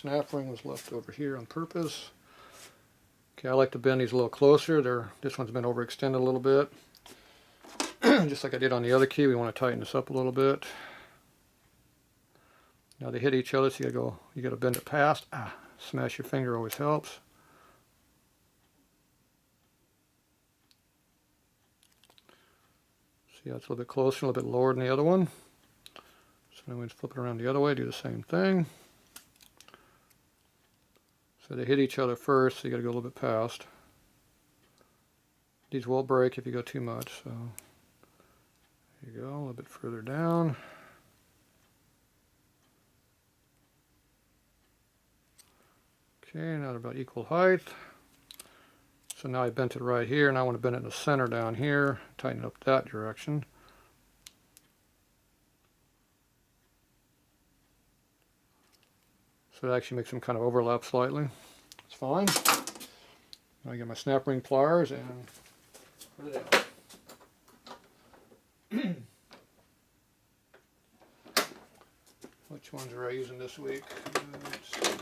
snap ring was left over here on purpose. Okay, I like to bend these a little closer. This one's been overextended a little bit. Just like I did on the other key, we want to tighten this up a little bit. Now they hit each other, so you gotta bend it past. Smash your finger always helps. See how it's a little bit closer, a little bit lower than the other one. So then we just flip it around the other way, do the same thing. So they hit each other first, so you gotta go a little bit past. These will break if you go too much, so there you go, a little bit further down. Okay, now they're about equal height. So now I bent it right here, and I want to bend it in the center down here, tighten it up that direction. So it actually makes them kind of overlap slightly. It's fine. Now I get my snap ring pliers and put it out. Which ones are I using this week? Let's see here.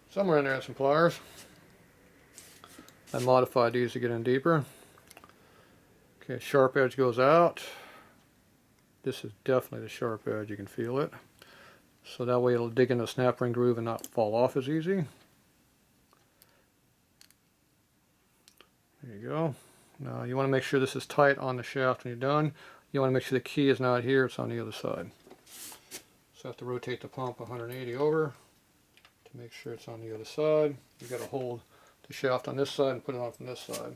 Somewhere in there are some pliers. I modified these to get in deeper. Okay, sharp edge goes out. This is definitely the sharp edge, you can feel it. So that way it'll dig in the snap ring groove and not fall off as easy. There you go. Now you want to make sure this is tight on the shaft when you're done. You want to make sure the key is not here, it's on the other side. So I have to rotate the pump 180 over to make sure it's on the other side. You've got to hold the shaft on this side and put it on from this side.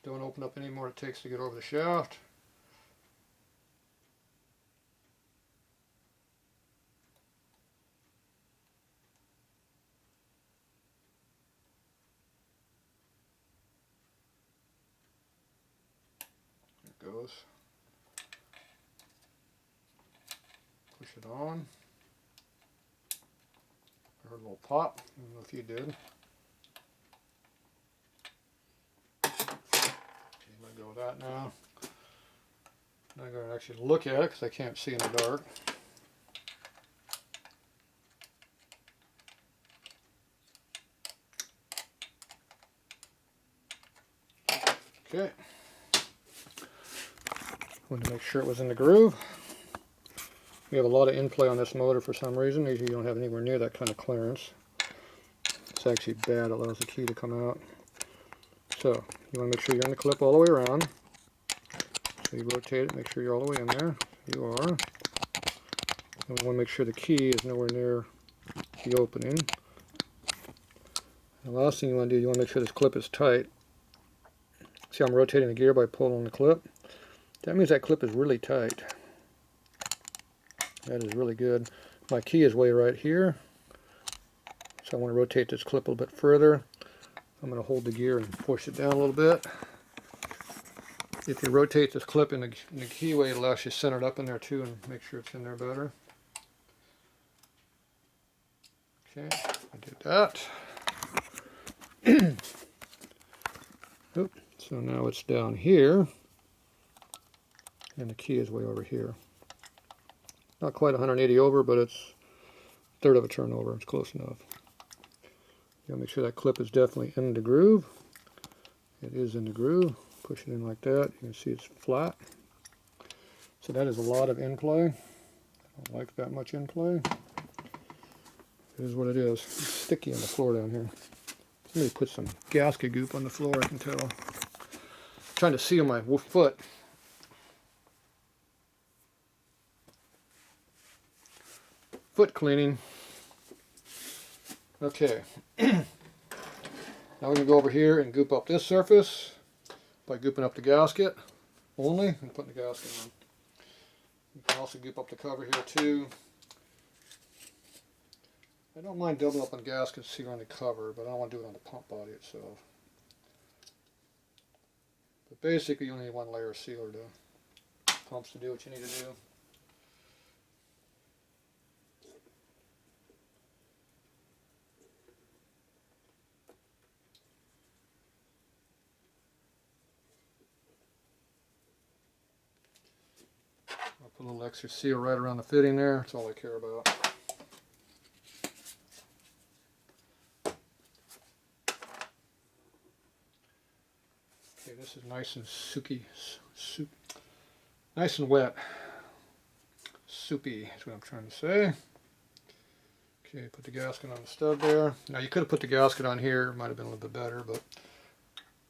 Don't open up any more it takes to get over the shaft. There it goes. Push it on. I heard a little pop. I don't know if you did. Okay, let go of that now. Now I'm going to actually look at it because I can't see in the dark. Okay. Wanted to make sure it was in the groove. We have a lot of in-play on this motor for some reason. Usually you don't have anywhere near that kind of clearance. It's actually bad. It allows the key to come out. So you want to make sure you're in the clip all the way around. So you rotate it, make sure you're all the way in there. You are. And we want to make sure the key is nowhere near the opening. And the last thing you want to do, you want to make sure this clip is tight. See how I'm rotating the gear by pulling on the clip? That means that clip is really tight. That is really good. My key is way right here. So I want to rotate this clip a little bit further. I'm going to hold the gear and push it down a little bit. If you rotate this clip in the keyway, it'll actually center it up in there too and make sure it's in there better. Okay, I did that. Oop, so now it's down here. And the key is way over here. Not quite 180 over, but it's a third of a turn over. It's close enough. You gotta make sure that clip is definitely in the groove. It is in the groove. Push it in like that. You can see it's flat. So that is a lot of in-play. I don't like that much in-play. It is what it is. It's sticky on the floor down here. Somebody put some gasket goop on the floor, I can tell. I'm trying to seal my foot. Foot cleaning. Okay. Now we're going to go over here and goop up this surface by gooping up the gasket only and putting the gasket on. You can also goop up the cover here too. I don't mind doubling up on gaskets here on the cover, but I don't want to do it on the pump body itself. But basically you only need one layer of sealer to pumps to do what you need to do. a little extra seal right around the fitting there. That's all I care about. Okay, this is nice and nice and wet. Soupy is what I'm trying to say. Okay, put the gasket on the stud there. Now you could have put the gasket on here, it might have been a little bit better, but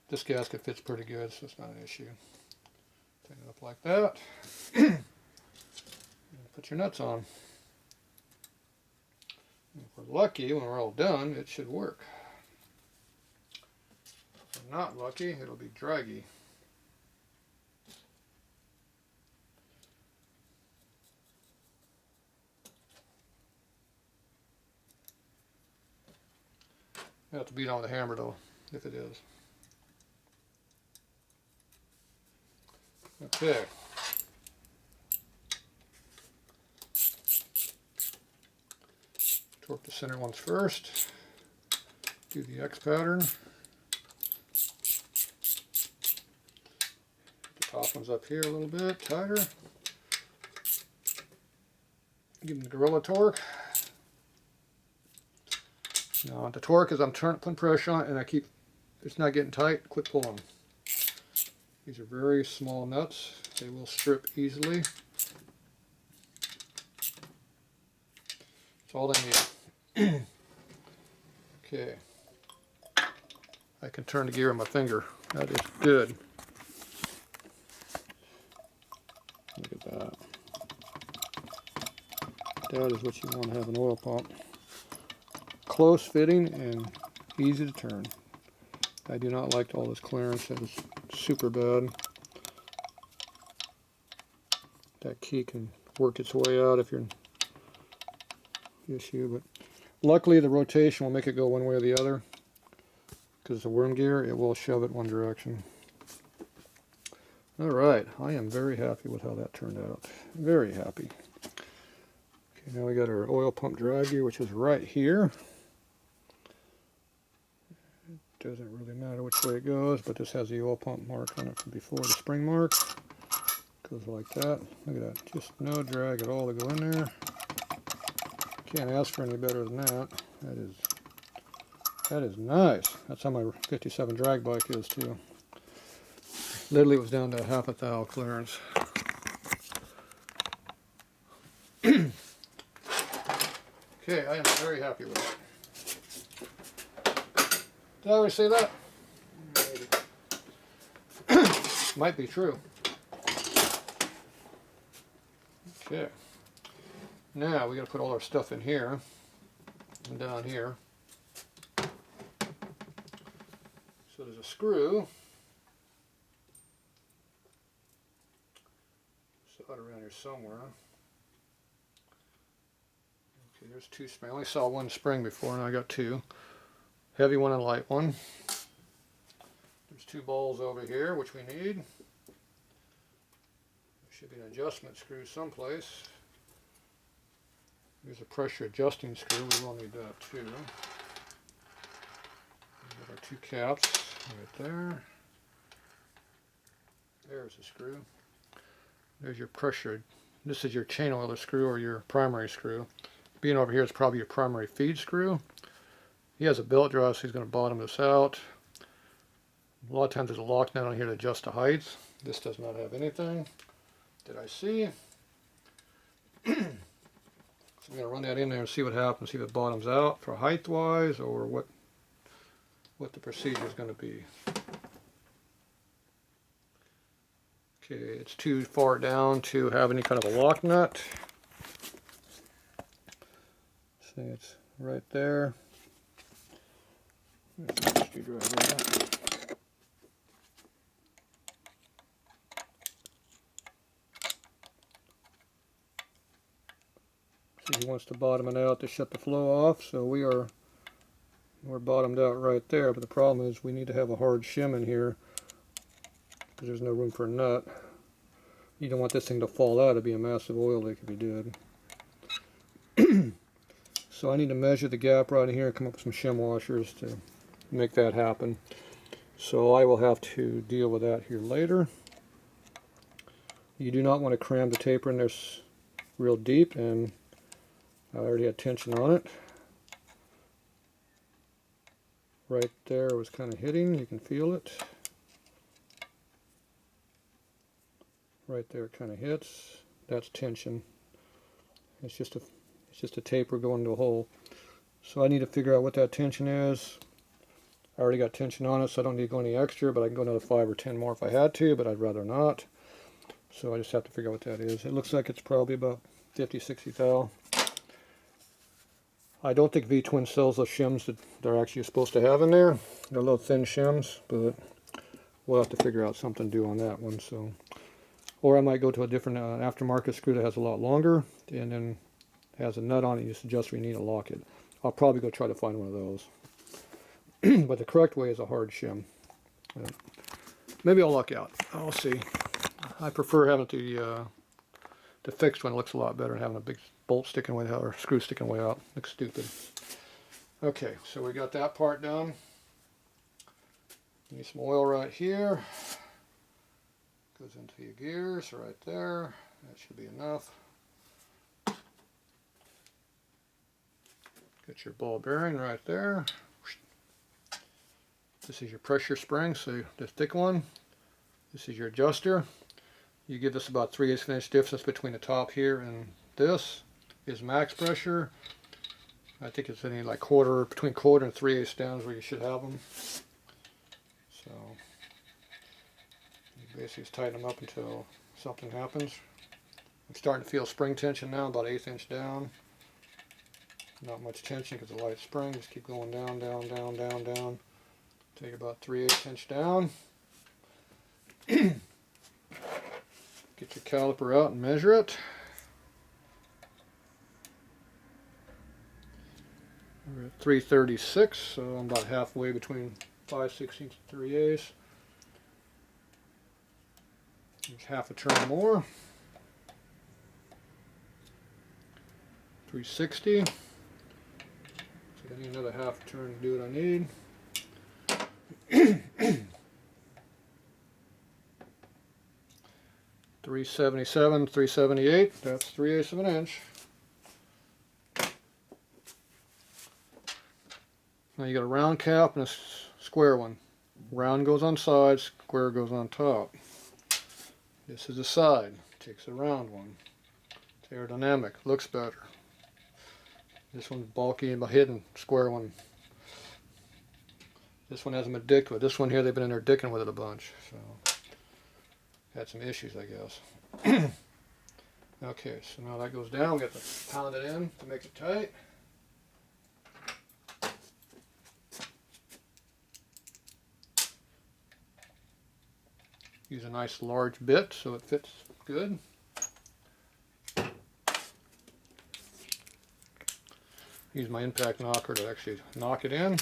this gasket fits pretty good, so it's not an issue. Tighten it up like that. Put your nuts on. If we're lucky, when we're all done, it should work. If we're not lucky, it'll be draggy. You have to beat on with a hammer though, if it is. Okay. Torque the center ones first. Do the X pattern. Put the top ones up here a little bit tighter. Give them the gorilla torque. Now the torque is I'm putting pressure on it and it's not getting tight, quit pulling. These are very small nuts. They will strip easily. That's all they need. Okay. I can turn the gear on my finger. That is good. Look at that. That is what you want to have an oil pump. Close fitting and easy to turn. I do not like all this clearance. That is super bad. That key can work its way out if you're an issue, but luckily the rotation will make it go one way or the other. Because it's a worm gear, it will shove it one direction. Alright, I am very happy with how that turned out. Very happy. Okay, now we got our oil pump drive gear, which is right here. It doesn't really matter which way it goes, but this has the oil pump mark on it from before, the spring mark. Goes like that. Look at that, just no drag at all to go in there. Can't ask for any better than that. That is nice. That's how my 57 drag bike is too. Literally it was down to half a thou clearance. Okay, I am very happy with it. Did I already say that? Maybe. Might be true. Okay. Now we got to put all our stuff in here and down here. So there's a screw. So out around here somewhere. Okay, there's two springs. I only saw one spring before, and I got two. Heavy one and light one. There's two balls over here, which we need. There should be an adjustment screw someplace. There's a pressure adjusting screw. We will need that too. We've got our two caps right there. There's the screw. There's your pressure. This is your chain oiler screw or your primary screw. Being over here is probably your primary feed screw. He has a belt drive, so he's going to bottom this out. A lot of times there's a lock nut on here to adjust the height. This does not have anything. Did I see? So I'm going to run that in there and see what happens, see if it bottoms out for height-wise or what the procedure is going to be. Okay, it's too far down to have any kind of a lock nut. See, it's right there. There's a screwdriver. See, he wants to bottom it out to shut the flow off, so we're bottomed out right there, but the problem is we need to have a hard shim in here because there's no room for a nut. You don't want this thing to fall out. It'd be a massive oil leak if you did. So I need to measure the gap right in here and come up with some shim washers to make that happen. So I will have to deal with that here later. You do not want to cram the taper in there real deep, and I already had tension on it. Right there was kind of hitting, you can feel it. Right there it kind of hits. That's tension. It's just a taper going into a hole. So I need to figure out what that tension is. I already got tension on it, so I don't need to go any extra, but I can go another 5 or 10 more if I had to, but I'd rather not. So I just have to figure out what that is. It looks like it's probably about 50, 60 thou. I don't think V-twin sells those shims that they're actually supposed to have in there. They're little thin shims, but we'll have to figure out something to do on that one. So, or I might go to a different aftermarket screw that has a lot longer and then has a nut on it. You just adjust where you need to lock it. I'll probably go try to find one of those. But the correct way is a hard shim. Maybe I'll luck out. I'll see. I prefer having the fixed one. It looks a lot better than having a big bolt sticking way out or screw sticking way out. Looks stupid. Okay, so we got that part done. Need some oil right here. Goes into your gears right there. That should be enough. Get your ball bearing right there. This is your pressure spring, so the thick one. This is your adjuster. You give this about 3/8 of an inch difference between the top here and this is max pressure. I think it's any like between quarter and 3/8 down is where you should have them. So you basically just tighten them up until something happens. I'm starting to feel spring tension now, about 1/8 inch down. Not much tension because the light spring. Just keep going down, down, down, down, down. Take about 3/8 inch down. Get your caliper out and measure it. We're at 336, so I'm about halfway between 5/16 and 3/8. There's half a turn more. 360. So I need another half a turn to do what I need. 377, 378, that's 3/8 of an inch. Now you got a round cap and a square one. Round goes on sides, square goes on top. This is the side, takes a round one. It's aerodynamic, looks better. This one's bulky and hidden, square one. This one hasn't been dicked with. This one here, they've been in there dicking with it a bunch. So had some issues, I guess. Okay, so now that goes down. We got to pound it in to make it tight. Use a nice large bit so it fits good. Use my impact knocker to actually knock it in.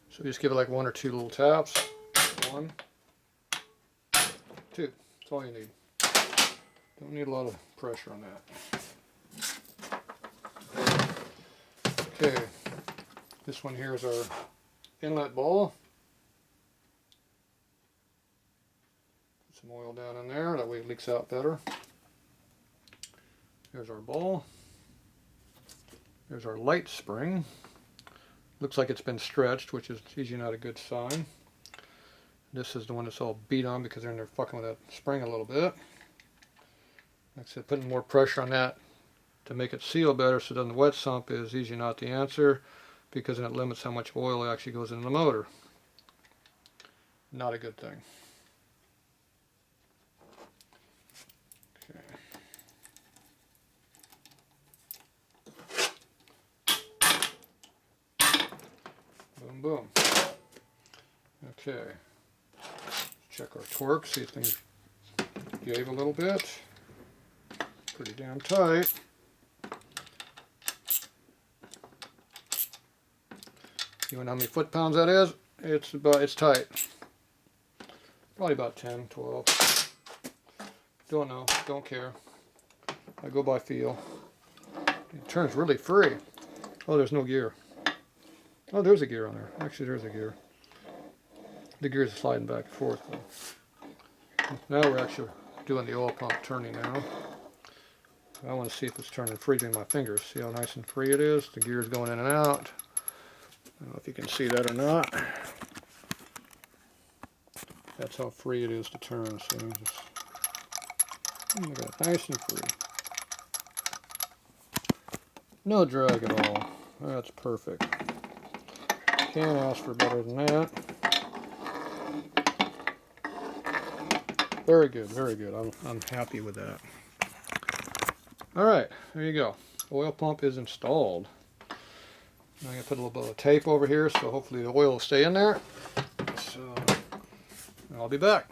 So just give it like 1 or 2 little taps. 1, 2. That's all you need. Don't need a lot of pressure on that. Okay. This one here is our inlet ball. Put some oil down in there, that way it leaks out better. There's our ball. There's our light spring. Looks like it's been stretched, which is usually not a good sign. This is the one that's all beat on because they're in there fucking with that spring a little bit. Like I said, putting more pressure on that to make it seal better so it doesn't wet sump is usually not the answer, because then it limits how much oil actually goes into the motor. Not a good thing. Okay. Boom, boom. Okay. Check our torque, see if things gave a little bit. Pretty damn tight. You know how many foot-pounds that is? It's tight. Probably about 10, 12. Don't know, don't care. I go by feel. It turns really free. Oh, there's no gear. Oh, there's a gear on there. Actually, there's a gear. The gears are sliding back and forth. Now we're actually doing the oil pump turning now. I want to see if it's turning free between my fingers. See how nice and free it is? The gears going in and out. I don't know if you can see that or not. That's how free it is to turn. See, just look at it, nice and free. No drag at all. That's perfect. Can't ask for better than that. Very good, very good. I'm happy with that. All right, there you go. Oil pump is installed. I'm going to put a little bit of tape over here so hopefully the oil will stay in there. So I'll be back.